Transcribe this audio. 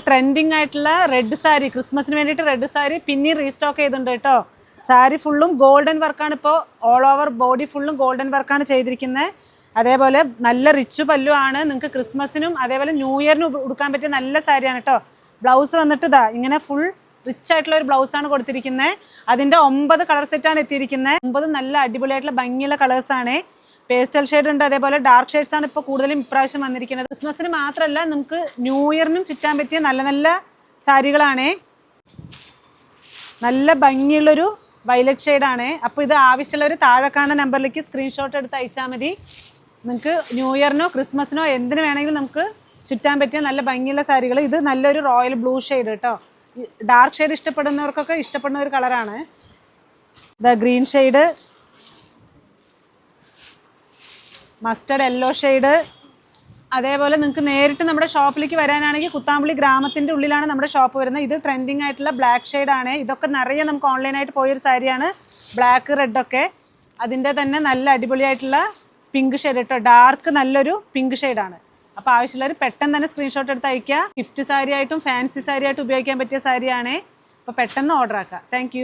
Trending ആയിട്ടുള്ള red sari, ക്രിസ്മസിന് വേണ്ടിയിട്ട് റെഡ് സാരി പിന്നെ റീസ്റ്റോക്ക് ചെയ്തിട്ടുണ്ട് കേട്ടോ. സാരി ഫുള്ളും ഗോൾഡൻ വർക്കാണ്, ഇപ്പോൾ ഓൾ ഓവർ ബോഡി ഫുള്ളും ഗോൾഡൻ വർക്കാണ് ചെയ്തിരിക്കുന്നത്. അതേപോലെ നല്ല റിച്ച് പല്ലു ആണ്. നിങ്ങൾക്ക് ക്രിസ്മസിനും അതേപോലെ ന്യൂ ഇയറിനും ഉടുക്കാൻ പറ്റിയ നല്ല സാരിയാണ് കേട്ടോ. ബ്ലൗസ് വന്നിട്ട് ഇതാ ഇങ്ങനെ ഫുൾ റിച്ച് ആയിട്ടുള്ള ഒരു ബ്ലൗസാണ് കൊടുത്തിരിക്കുന്നത്. അതിൻ്റെ 9 കളർ സെറ്റാണ് എത്തിയിരിക്കുന്നത്. 9 നല്ല അടിപൊളിയായിട്ടുള്ള ഭംഗിയുള്ള കളേഴ്സാണ്. പേസ്റ്റൽ ഷെയ്ഡ് ഉണ്ട്, അതേപോലെ ഡാർക്ക് ഷെയ്ഡ്സ് ആണ് ഇപ്പോൾ കൂടുതലും ഇപ്രാവശ്യം വന്നിരിക്കുന്നത്. ക്രിസ്മസിന് മാത്രമല്ല നമുക്ക് ന്യൂ ഇയറിനും ചുറ്റാൻ പറ്റിയ നല്ല നല്ല സാരികളാണ്. നല്ല ഭംഗിയുള്ളൊരു വയലറ്റ് ഷെയ്ഡാണ്. അപ്പോൾ ഇത് ആവശ്യമുള്ളവർ താഴെ കാണുന്ന നമ്പറിലേക്ക് സ്ക്രീൻഷോട്ട് എടുത്ത് അയച്ചാൽ മതി. നിങ്ങൾക്ക് ന്യൂ ഇയറിനോ ക്രിസ്മസിനോ എന്തിനു വേണമെങ്കിലും നമുക്ക് ചുറ്റാൻ പറ്റിയ നല്ല ഭംഗിയുള്ള സാരികൾ. ഇത് നല്ലൊരു റോയൽ ബ്ലൂ ഷെയ്ഡ് കേട്ടോ. ഡാർക്ക് ഷെയ്ഡ് ഇഷ്ടപ്പെടുന്നവർക്കൊക്കെ ഇഷ്ടപ്പെടുന്ന ഒരു കളറാണ്. The green shade, mustard yellow shade. അതേപോലെ നിങ്ങൾക്ക് നേരിട്ട് നമ്മുടെ ഷോപ്പിലേക്ക് വരാനാണെങ്കിൽ കുത്താമ്പുള്ളി ഗ്രാമത്തിൻ്റെ ഉള്ളിലാണ് നമ്മുടെ ഷോപ്പ് വരുന്നത്. ഇത് ട്രെൻഡിങ് ആയിട്ടുള്ള ബ്ലാക്ക് ഷെയ്ഡാണ്. ഇതൊക്കെ നിറയെ നമുക്ക് ഓൺലൈനായിട്ട് പോയൊരു സാരിയാണ്. ബ്ലാക്ക് റെഡൊക്കെ അതിൻ്റെ തന്നെ നല്ല അടിപൊളിയായിട്ടുള്ള പിങ്ക് ഷെയ്ഡ് കേട്ടോ. ഡാർക്ക് നല്ലൊരു പിങ്ക് ഷെയ്ഡാണ്. അപ്പോൾ ആവശ്യമുള്ളവർ പെട്ടെന്ന് തന്നെ സ്ക്രീൻഷോട്ട് എടുത്ത് അയക്കുക. ഗിഫ്റ്റ് സാരി ആയിട്ടും ഫാൻസി സാരി ആയിട്ടും ഉപയോഗിക്കാൻ പറ്റിയ സാരിയാണ്. അപ്പോൾ പെട്ടെന്ന് ഓർഡർ ആക്കുക. താങ്ക്